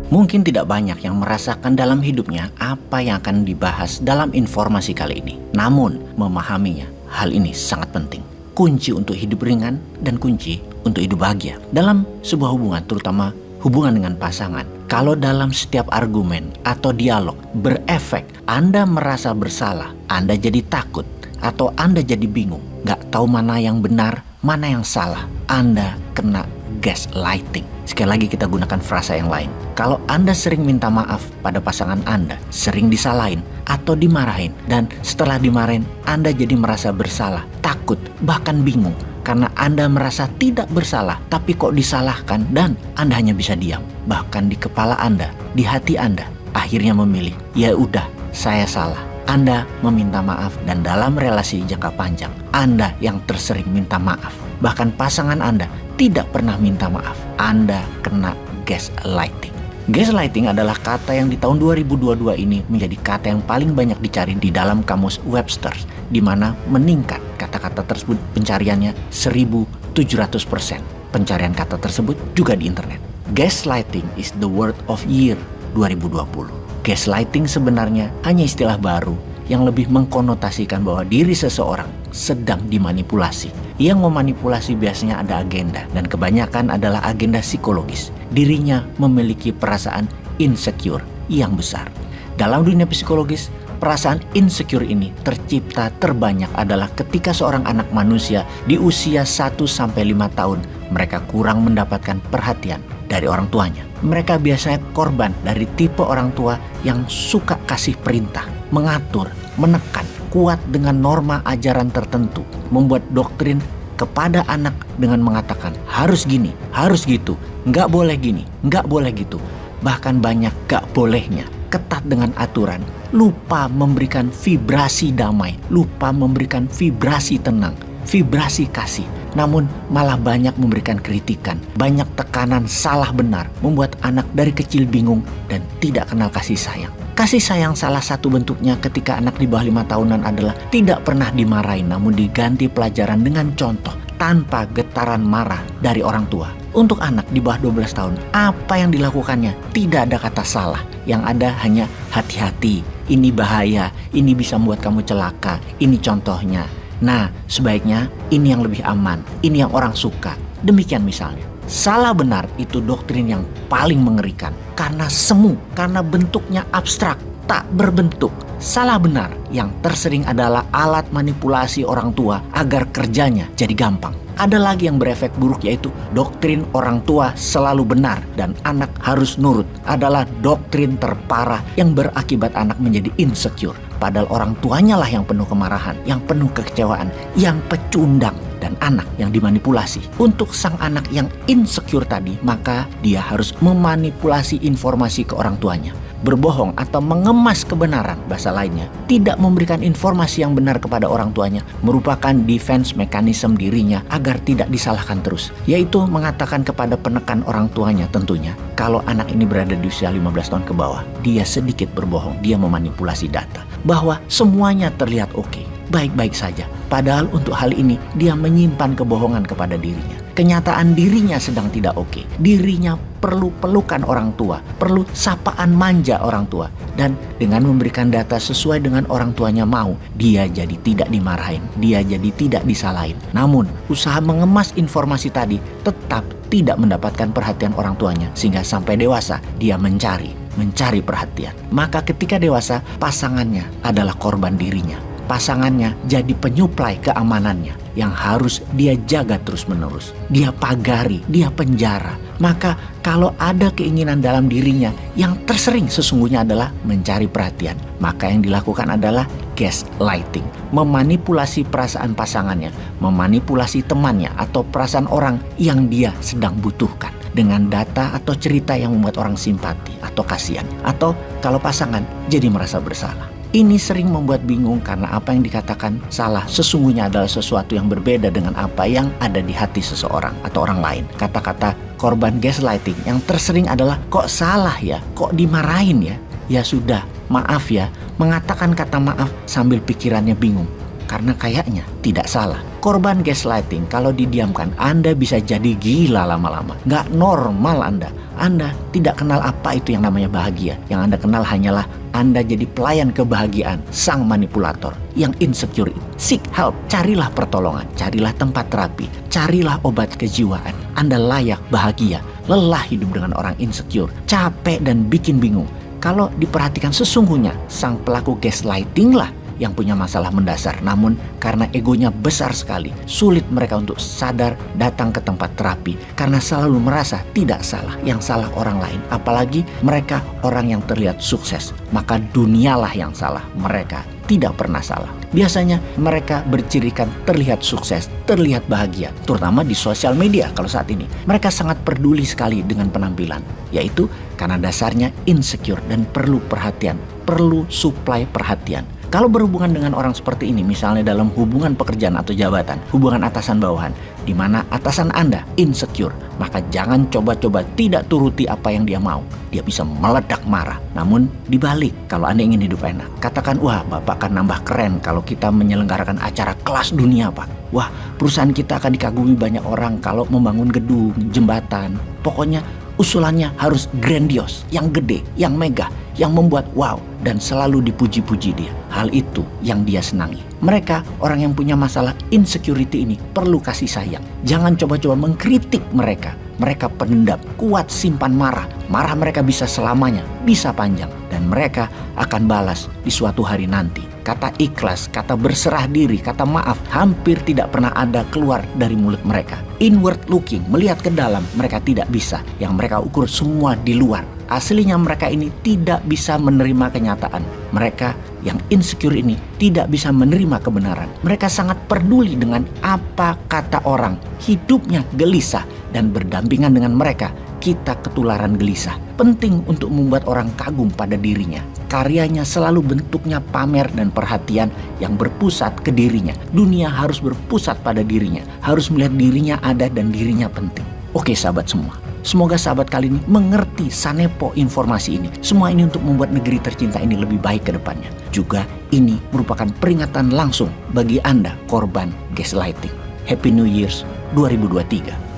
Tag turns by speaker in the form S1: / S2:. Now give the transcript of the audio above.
S1: Mungkin tidak banyak yang merasakan dalam hidupnya apa yang akan dibahas dalam informasi kali ini. Namun, memahaminya, hal ini sangat penting. Kunci untuk hidup ringan dan kunci untuk hidup bahagia. Dalam sebuah hubungan, terutama hubungan dengan pasangan, kalau dalam setiap argumen atau dialog berefek Anda merasa bersalah, Anda jadi takut, atau Anda jadi bingung, nggak tahu mana yang benar, mana yang salah, Anda kena gaslighting. Sekali lagi kita gunakan frasa yang lain. Kalau Anda sering minta maaf pada pasangan Anda, sering disalahin atau dimarahin, dan setelah dimarahin Anda jadi merasa bersalah, takut, bahkan bingung karena Anda merasa tidak bersalah tapi kok disalahkan dan Anda hanya bisa diam. Bahkan di kepala Anda, di hati Anda, akhirnya memilih, ya udah, saya salah. Anda meminta maaf dan dalam relasi jangka panjang, Anda yang tersering minta maaf. Bahkan pasangan Anda tidak pernah minta maaf. Anda kena gaslighting. Gaslighting adalah kata yang di tahun 2022 ini menjadi kata yang paling banyak dicari di dalam kamus Webster, di mana meningkat kata-kata tersebut pencariannya 1.700%. Pencarian kata tersebut juga di internet. Gaslighting is the word of year 2020. Gaslighting sebenarnya hanya istilah baru yang lebih mengkonotasikan bahwa diri seseorang sedang dimanipulasi. Yang memanipulasi biasanya ada agenda dan kebanyakan adalah agenda psikologis. Dirinya memiliki perasaan insecure yang besar. Dalam dunia psikologis, perasaan insecure ini tercipta terbanyak adalah ketika seorang anak manusia di usia 1-5 tahun mereka kurang mendapatkan perhatian dari orang tuanya. Mereka biasanya korban dari tipe orang tua yang suka kasih perintah, mengatur, menekan, kuat dengan norma ajaran tertentu, membuat doktrin kepada anak dengan mengatakan harus gini, harus gitu, nggak boleh gini, nggak boleh gitu. Bahkan banyak nggak bolehnya, ketat dengan aturan, lupa memberikan vibrasi damai, lupa memberikan vibrasi tenang, vibrasi kasih. Namun malah banyak memberikan kritikan, banyak tekanan salah benar, membuat anak dari kecil bingung dan tidak kenal kasih sayang. Kasih sayang salah satu bentuknya ketika anak di bawah 5 tahunan adalah tidak pernah dimarahin, namun diganti pelajaran dengan contoh tanpa getaran marah dari orang tua. Untuk anak di bawah 12 tahun, apa yang dilakukannya tidak ada kata salah. Yang ada hanya hati-hati, ini bahaya, ini bisa membuat kamu celaka, ini contohnya. Nah, sebaiknya ini yang lebih aman, ini yang orang suka. Demikian misalnya. Salah benar itu doktrin yang paling mengerikan. Karena semu, karena bentuknya abstrak, tak berbentuk. Salah benar yang tersering adalah alat manipulasi orang tua agar kerjanya jadi gampang. Ada lagi yang berefek buruk yaitu doktrin orang tua selalu benar dan anak harus nurut. Adalah doktrin terparah yang berakibat anak menjadi insecure. Padahal orang tuanya lah yang penuh kemarahan, yang penuh kekecewaan, yang pecundang. Dan anak yang dimanipulasi. Untuk sang anak yang insecure tadi, maka dia harus memanipulasi informasi ke orang tuanya. Berbohong atau mengemas kebenaran, bahasa lainnya, tidak memberikan informasi yang benar kepada orang tuanya, merupakan defense mechanism dirinya agar tidak disalahkan terus. Yaitu mengatakan kepada penekan orang tuanya tentunya, kalau anak ini berada di usia 15 tahun ke bawah, dia sedikit berbohong, dia memanipulasi data. Bahwa semuanya terlihat oke, baik-baik saja. Padahal untuk hal ini dia menyimpan kebohongan kepada dirinya. Kenyataan dirinya sedang tidak oke. Dirinya perlu pelukan orang tua, perlu sapaan manja orang tua. Dan dengan memberikan data sesuai dengan orang tuanya mau, dia jadi tidak dimarahin, dia jadi tidak disalahin. Namun usaha mengemas informasi tadi tetap tidak mendapatkan perhatian orang tuanya. Sehingga sampai dewasa dia mencari perhatian. Maka ketika dewasa, pasangannya adalah korban dirinya. Pasangannya jadi penyuplai keamanannya yang harus dia jaga terus-menerus. Dia pagari, dia penjara. Maka kalau ada keinginan dalam dirinya yang tersering sesungguhnya adalah mencari perhatian, maka yang dilakukan adalah gaslighting. Memanipulasi perasaan pasangannya, memanipulasi temannya atau perasaan orang yang dia sedang butuhkan. Dengan data atau cerita yang membuat orang simpati atau kasihan. Atau kalau pasangan jadi merasa bersalah. Ini sering membuat bingung karena apa yang dikatakan salah sesungguhnya adalah sesuatu yang berbeda dengan apa yang ada di hati seseorang atau orang lain. Kata-kata korban gaslighting yang tersering adalah kok salah ya, kok dimarahin ya. Ya sudah, maaf ya, mengatakan kata maaf sambil pikirannya bingung karena kayaknya tidak salah. Korban gaslighting kalau didiamkan, Anda bisa jadi gila lama-lama. Nggak normal Anda. Anda tidak kenal apa itu yang namanya bahagia. Yang Anda kenal hanyalah Anda jadi pelayan kebahagiaan sang manipulator yang insecure. Seek help, carilah pertolongan, carilah tempat terapi, carilah obat kejiwaan. Anda layak bahagia. Lelah hidup dengan orang insecure, capek dan bikin bingung. Kalau diperhatikan sesungguhnya, sang pelaku gaslighting lah yang punya masalah mendasar. Namun karena egonya besar sekali, sulit mereka untuk sadar datang ke tempat terapi karena selalu merasa tidak salah, yang salah orang lain. Apalagi mereka orang yang terlihat sukses, maka dunialah yang salah, mereka tidak pernah salah. Biasanya mereka bercirikan terlihat sukses, terlihat bahagia, terutama di sosial media kalau saat ini. Mereka sangat peduli sekali dengan penampilan, yaitu karena dasarnya insecure dan perlu perhatian, perlu suplai perhatian. Kalau berhubungan dengan orang seperti ini, misalnya dalam hubungan pekerjaan atau jabatan, hubungan atasan bawahan, di mana atasan Anda insecure, maka jangan coba-coba tidak turuti apa yang dia mau. Dia bisa meledak marah. Namun dibalik, kalau Anda ingin hidup enak, katakan, wah Bapak akan nambah keren kalau kita menyelenggarakan acara kelas dunia Pak. Wah, perusahaan kita akan dikagumi banyak orang kalau membangun gedung, jembatan. Pokoknya usulannya harus grandios, yang gede, yang megah, yang membuat wow dan selalu dipuji-puji dia. Hal itu yang dia senangi. Mereka, orang yang punya masalah insecurity ini, perlu kasih sayang. Jangan coba-coba mengkritik mereka. Mereka pendendam, kuat simpan marah. Marah mereka bisa selamanya, bisa panjang. Dan mereka akan balas di suatu hari nanti. Kata ikhlas, kata berserah diri, kata maaf hampir tidak pernah ada keluar dari mulut mereka. Inward looking, melihat ke dalam, mereka tidak bisa. Yang mereka ukur semua di luar. Aslinya mereka ini tidak bisa menerima kenyataan. Mereka yang insecure ini tidak bisa menerima kebenaran. Mereka sangat peduli dengan apa kata orang. Hidupnya gelisah dan berdampingan dengan mereka, kita ketularan gelisah. Penting untuk membuat orang kagum pada dirinya. Karyanya selalu bentuknya pamer dan perhatian yang berpusat ke dirinya. Dunia harus berpusat pada dirinya. Harus melihat dirinya ada dan dirinya penting. Oke sahabat semua. Semoga sahabat kali ini mengerti sanepo informasi ini. Semua ini untuk membuat negeri tercinta ini lebih baik ke depannya. Juga ini merupakan peringatan langsung bagi Anda korban gaslighting. Happy New Year's 2023.